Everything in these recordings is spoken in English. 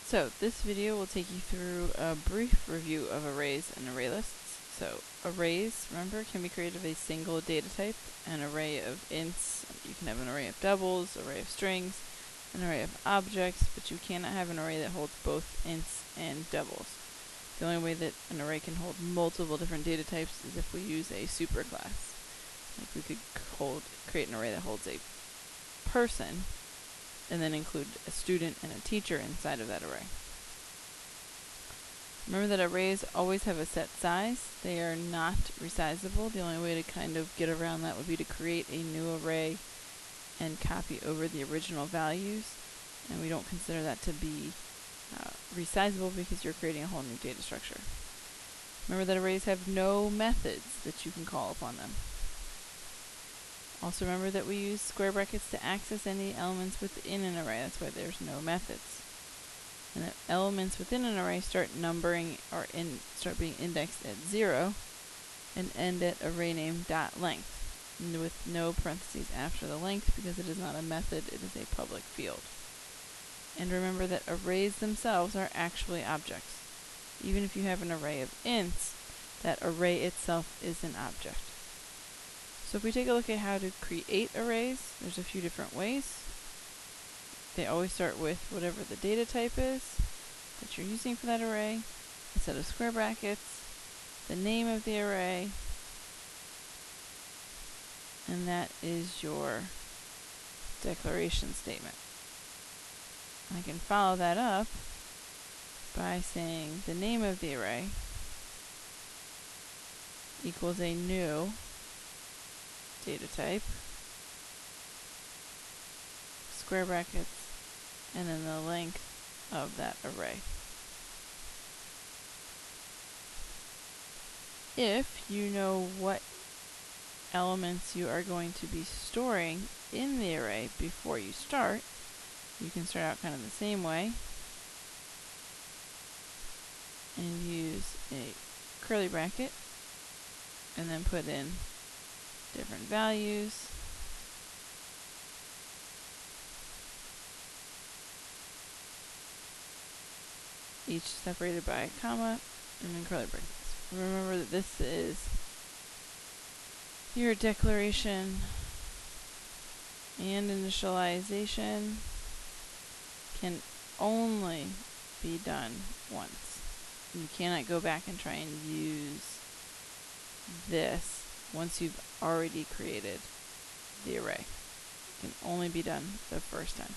So this video will take you through a brief review of arrays and array lists. So arrays, remember, can be created of a single data type, an array of ints. You can have an array of doubles, array of strings, an array of objects, but you cannot have an array that holds both ints and doubles. The only way that an array can hold multiple different data types is if we use a superclass. Like we could create an array that holds a person and then include a student and a teacher inside of that array. Remember that arrays always have a set size. They are not resizable. The only way to kind of get around that would be to create a new array and copy over the original values. And we don't consider that to be resizable because you're creating a whole new data structure. Remember that arrays have no methods that you can call upon them. Also remember that we use square brackets to access any elements within an array. That's why there's no methods. And the elements within an array start numbering or start being indexed at 0 and end at array name .length, with no parentheses after the length because it is not a method, it is a public field. And remember that arrays themselves are actually objects. Even if you have an array of ints, that array itself is an object. So if we take a look at how to create arrays, there's a few different ways. They always start with whatever the data type is that you're using for that array, a set of square brackets, the name of the array, and that is your declaration statement. I can follow that up by saying the name of the array equals a new data type, square brackets, and then the length of that array. If you know what elements you are going to be storing in the array before you start, you can start out kind of the same way and use a curly bracket and then put in different values. Each separated by a comma and then curly brackets. Remember that this is your declaration and initialization can only be done once. You cannot go back and try and use this once you've already created the array. It can only be done the first time.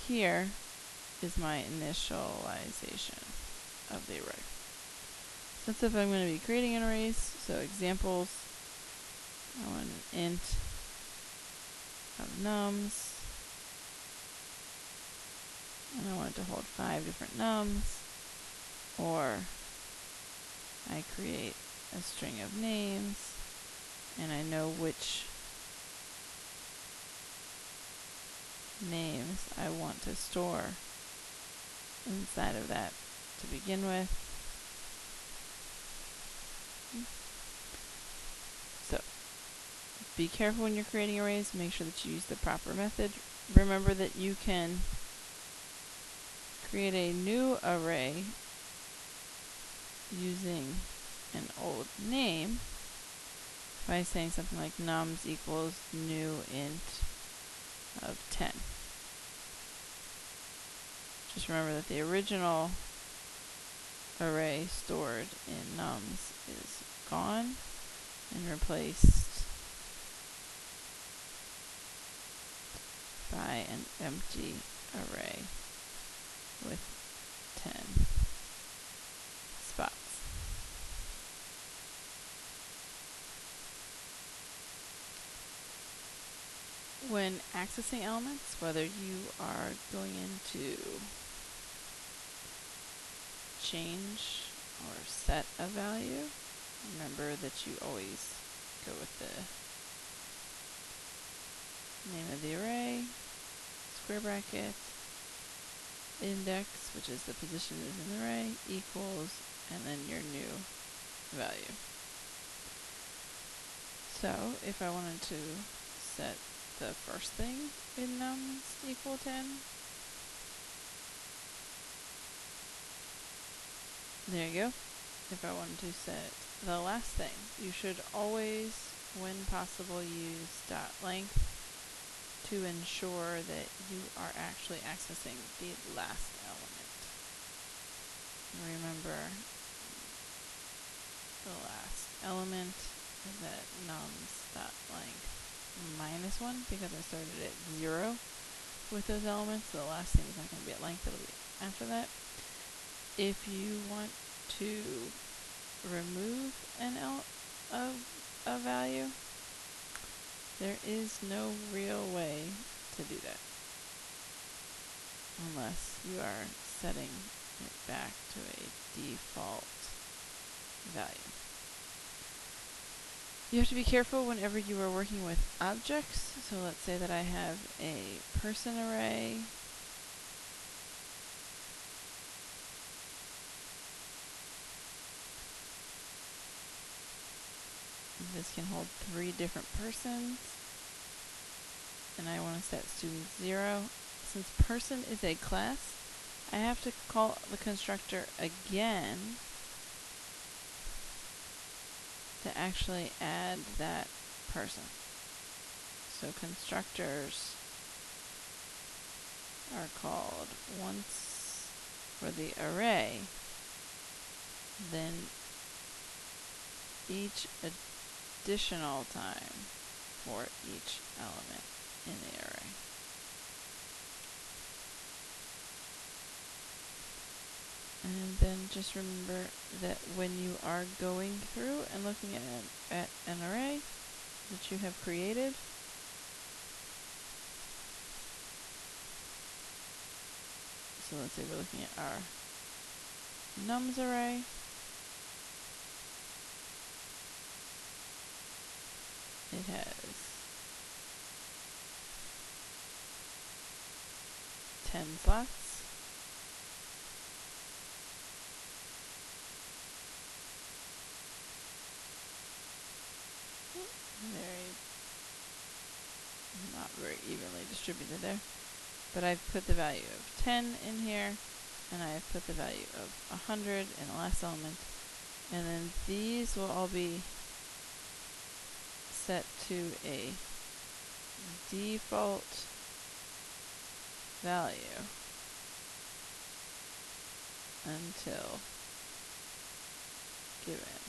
Here is my initialization of the array. So that's if I'm going to be creating an arrays. So examples, I want an int of nums, and I want it to hold 5 different nums, or I create a string of names, and I know which names I want to store inside of that to begin with. So be careful when you're creating arrays. Make sure that you use the proper method. Remember that you can create a new array using an old name by saying something like nums equals new int of 10. Just remember that the original array stored in nums is gone and replaced by an empty array with 10 spots. When accessing elements, whether you are going into change or set a value, remember that you always go with the name of the array, square bracket, index, which is the position it is in the array, equals, and then your new value. So if I wanted to set the first thing in nums equal 10, There you go. If I wanted to set the last thing, you should always, when possible, use .length to ensure that you are actually accessing the last element. Remember, the last element is at nums.length -1 because I started at 0 with those elements. The last thing is not going to be at length, it'll be after that. If you want to remove a value, there is no real way to do that unless you are setting it back to a default value. You have to be careful whenever you are working with objects. So let's say that I have a person array. This can hold 3 different persons. And I want to set student 0. Since person is a class, I have to call the constructor again to actually add that person. So constructors are called once for the array, then each additional time for each element in the array. And then just remember that when you are going through and looking at an array that you have created, so let's say we're looking at our nums array. It has 10 slots. Not very evenly distributed there. But I've put the value of 10 in here, and I've put the value of 100 in the last element. And then these will all be set to a default value until given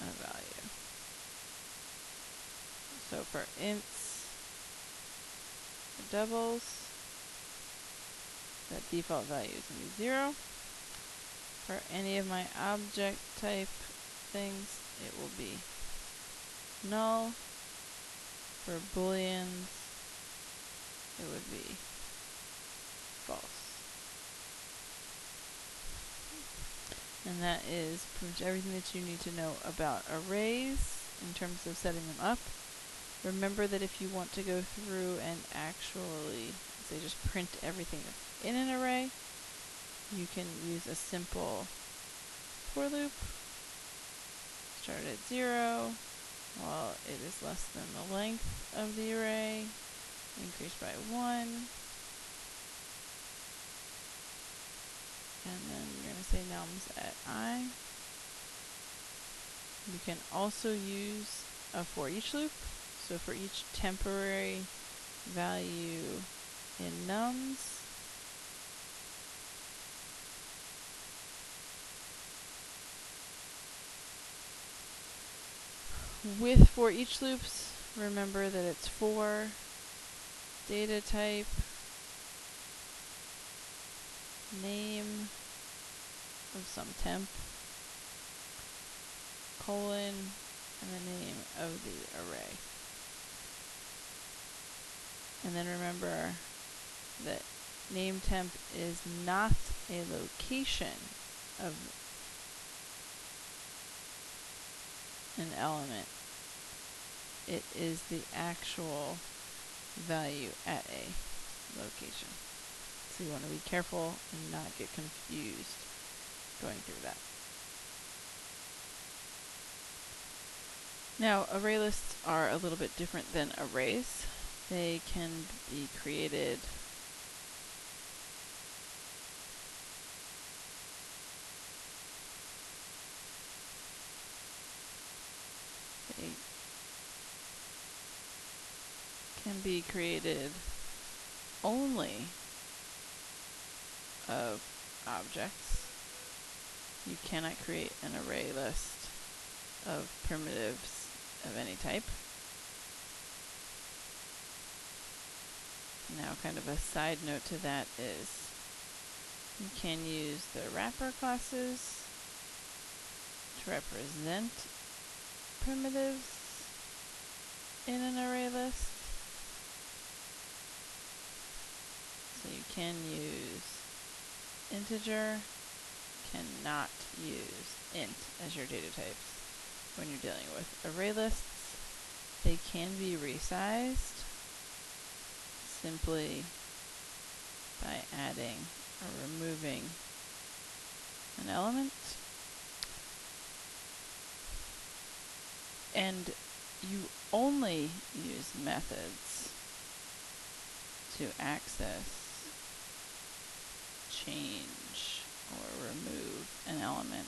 a value. So for ints, for doubles, that default value is going to be 0. For any of my object type things, it will be null. For booleans, it would be false. And that is pretty much everything that you need to know about arrays in terms of setting them up. Remember that if you want to go through and actually, say, just print everything that's in an array, you can use a simple for loop. Start at 0 while it is less than the length of the array. Increase by 1. And then you're going to say nums at I. You can also use a for each loop. So for each temporary value in nums, with for each loops, remember that it's for data type, name of some temp, colon, and the name of the array. And then remember that name temp is not a location of an element. It is the actual value at a location. So you want to be careful and not get confused going through that. Now, array lists are a little bit different than arrays. They can be created can be created only of objects. You cannot create an array list of primitives of any type. Now, kind of a side note to that is you can use the wrapper classes to represent primitives in an array list. So you can use integer, cannot use int as your data types when you're dealing with array lists. They can be resized simply by adding or removing an element. And you only use methods to access, change, or remove an element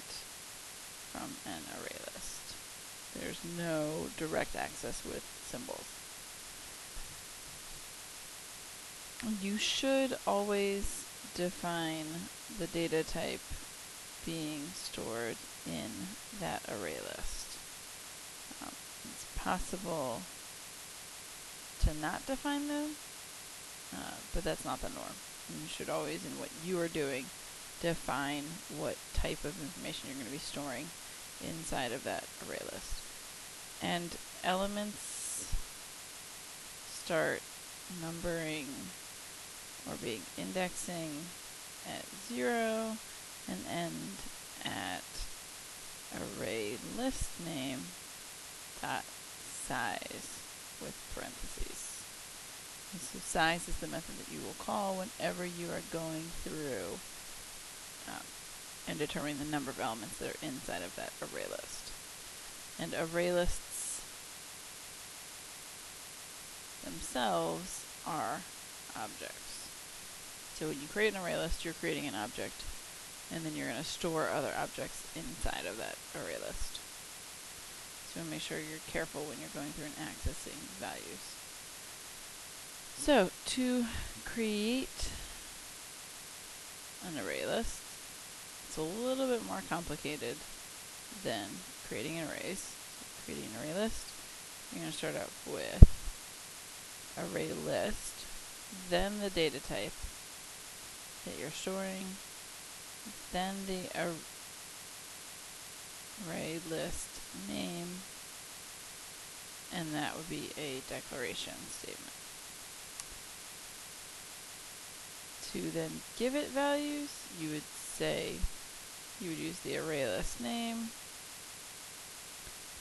from an array list. There's no direct access with symbols. You should always define the data type being stored in that array list. It's possible to not define them, but that's not the norm. You should always, in what you are doing, define what type of information you're going to be storing inside of that array list. And elements start numbering or being indexing at 0 and end at array list name dot size with parentheses. And so size is the method that you will call whenever you are going through and determining the number of elements that are inside of that array list. And array lists themselves are objects. So when you create an array list, you're creating an object, and then you're going to store other objects inside of that array list. So make sure you're careful when you're going through and accessing values. So to create an array list, it's a little bit more complicated than creating arrays. So creating an array list, you're going to start out with array list, then the data type that you're storing, then the array list name, and that would be a declaration statement. To then give it values, you would use the array list name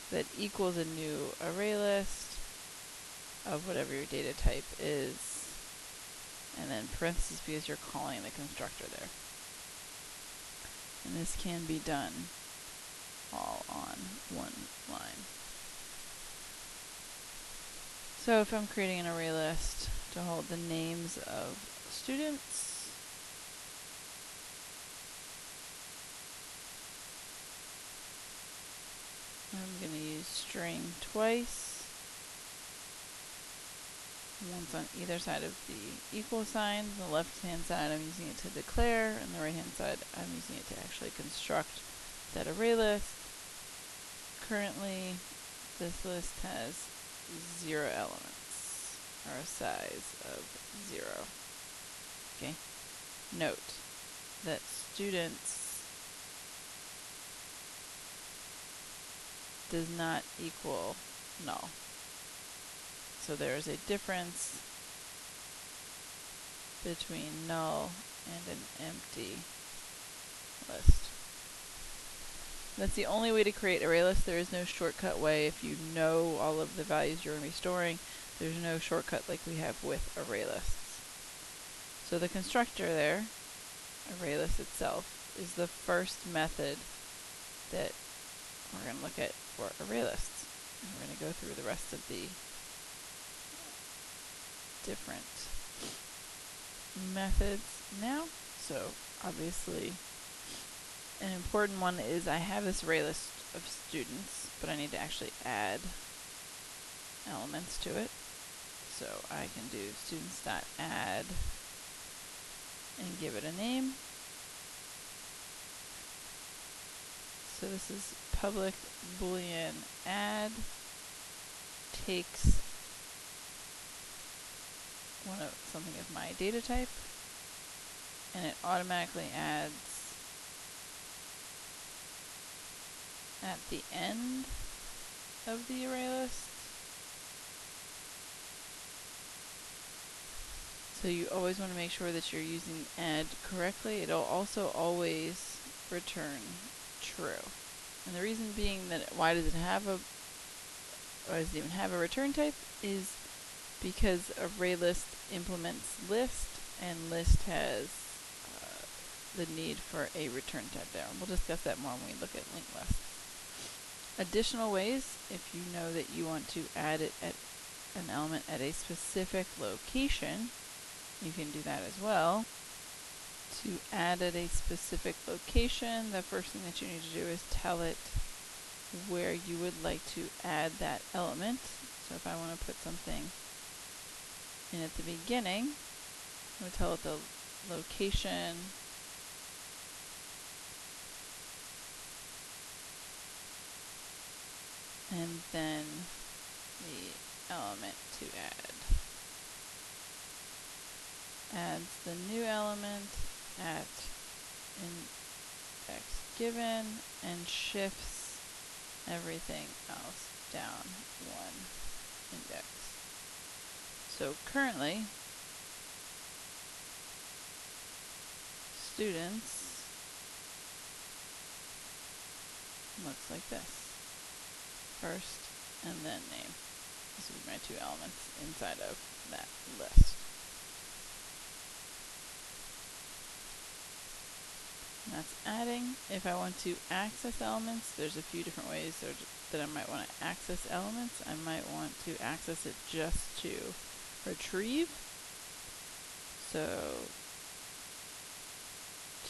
that equals a new array list of whatever your data type is, and then parentheses because you're calling the constructor there. And this can be done all on one line. So if I'm creating an array list to hold the names of students, I'm going to use string twice, once on either side of the equal sign. The left hand side I'm using it to declare, and the right hand side I'm using it to actually construct that array list. Currently this list has 0 elements, or a size of 0. Okay. Note that students does not equal null. So there is a difference between null and an empty list. That's the only way to create array lists. There is no shortcut way. If you know all of the values you're going to be storing, there's no shortcut like we have with array lists. So the constructor there, array list itself, is the first method that we're going to look at for array lists. And we're going to go through the rest of the different methods now. So obviously an important one is I have this array list of students, but I need to actually add elements to it. So I can do students.add and give it a name. So this is public boolean add takes something of my data type, and it automatically adds at the end of the array list. So you always want to make sure that you're using add correctly. It'll also always return true. And the reason being that why does it even have a return type is because ArrayList implements list, and list has the need for a return type there. And we'll discuss that more when we look at linked lists. Additional ways, if you know that you want to add it at an element at a specific location, you can do that as well. To add at a specific location, the first thing that you need to do is tell it where you would like to add that element. So if I want to put something in at the beginning, I'm going to tell it the location and then the element to add. Adds the new element at index given and shifts everything else down one index. So currently, students looks like this. First and then name. This would be my two elements inside of that list. And that's adding. If I want to access elements, there's a few different ways that I might want to access elements. I might want to access it just to retrieve. So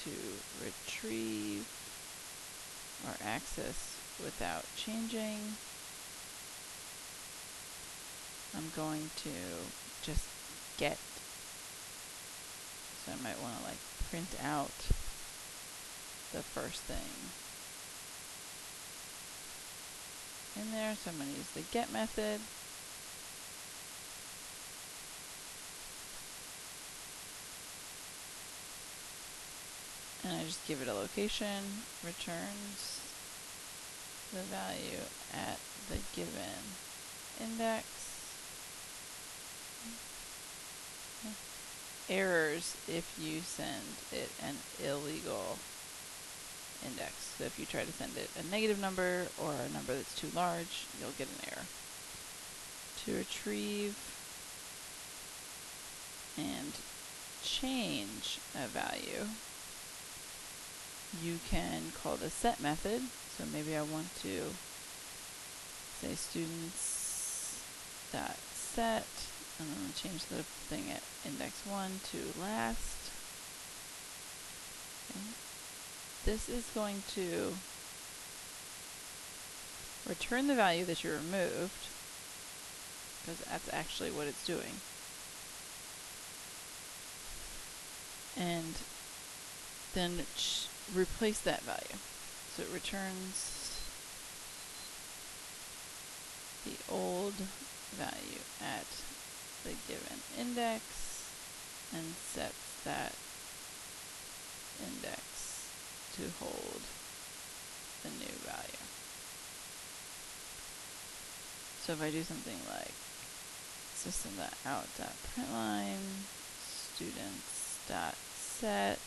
to retrieve or access without changing, I'm going to just get. So I might want to like print out the first thing in there. So I'm going to use the get method. And I just give it a location, returns the value at the given index. Errors if you send it an illegal index. So if you try to send it a negative number or a number that's too large, you'll get an error. To retrieve and change a value, you can call the set method. So maybe I want to say students dot set, and I'm going to change the thing at index 1 to last. Okay. This is going to return the value that you removed, because that's actually what it's doing. And then replace that value. So it returns the old value at the given index and sets that index to hold the new value. So if I do something like system.out.println students.set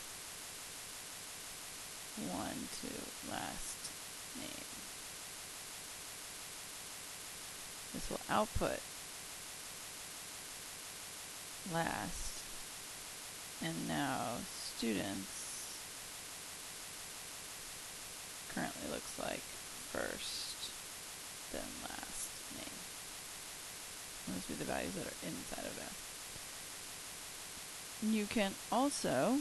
1 to last name. This will output last, and now students currently looks like first, then last name. Those would be the values that are inside of there. You can also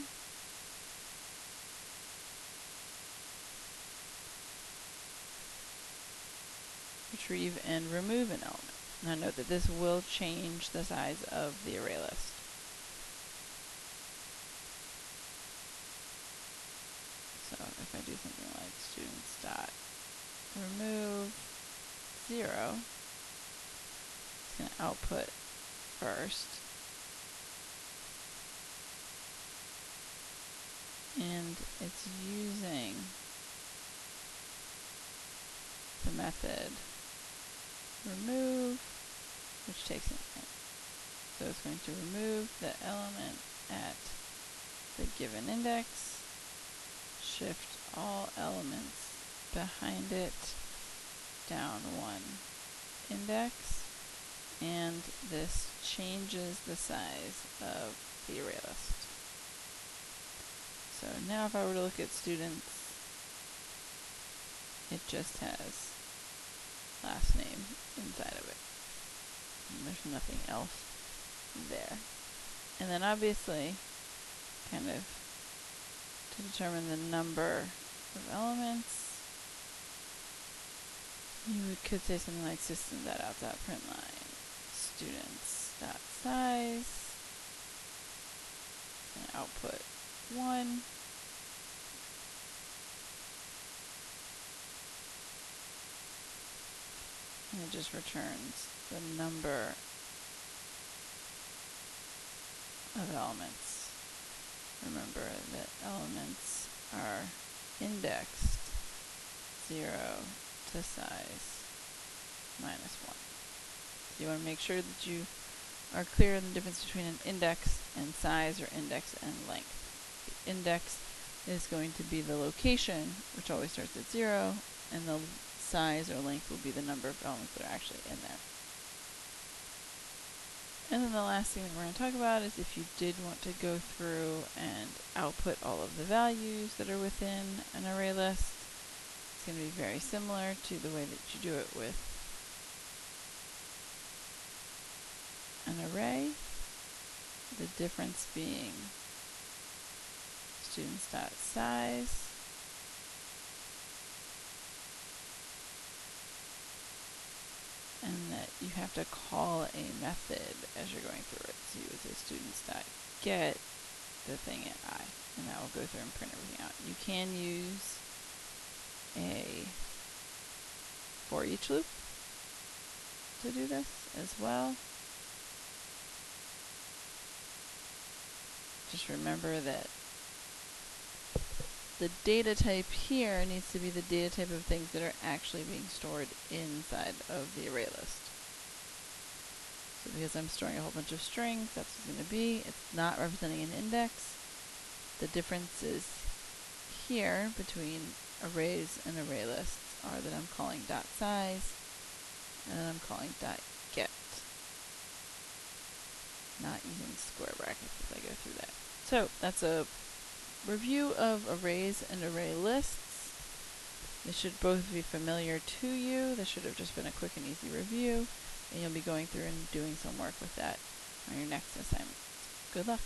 retrieve and remove an element. Now note that this will change the size of the array list. So if I do something like students dot remove 0, it's going to output first. And it's using the method remove, which takes an int. So it's going to remove the element at the given index, shift all elements behind it down one index, and this changes the size of the array list. So now if I were to look at students, it just has last name inside of it. And there's nothing else there. And then obviously, kind of to determine the number of elements, you could say something like system.out.println students.size, and output 1. And it just returns the number of elements. Remember that elements are indexed 0 to size -1. So you want to make sure that you are clear on the difference between an index and size, or index and length. The index is going to be the location, which always starts at 0, and the size or length will be the number of elements that are actually in there. And then the last thing that we're going to talk about is if you did want to go through and output all of the values that are within an array list, it's going to be very similar to the way that you do it with an array. The difference being students.size and that you have to call a method as you're going through it. So you would say students.get the thing at I, and that will go through and print everything out. You can use a for each loop to do this as well. Just remember that the data type here needs to be the data type of things that are actually being stored inside of the array list. So because I'm storing a whole bunch of strings, that's what it's going to be. It's not representing an index. The differences here between arrays and array lists are that I'm calling .size and then I'm calling .get. Not using square brackets as I go through that. So that's a review of arrays and array lists. They should both be familiar to you. This should have just been a quick and easy review, and you'll be going through and doing some work with that on your next assignment. Good luck.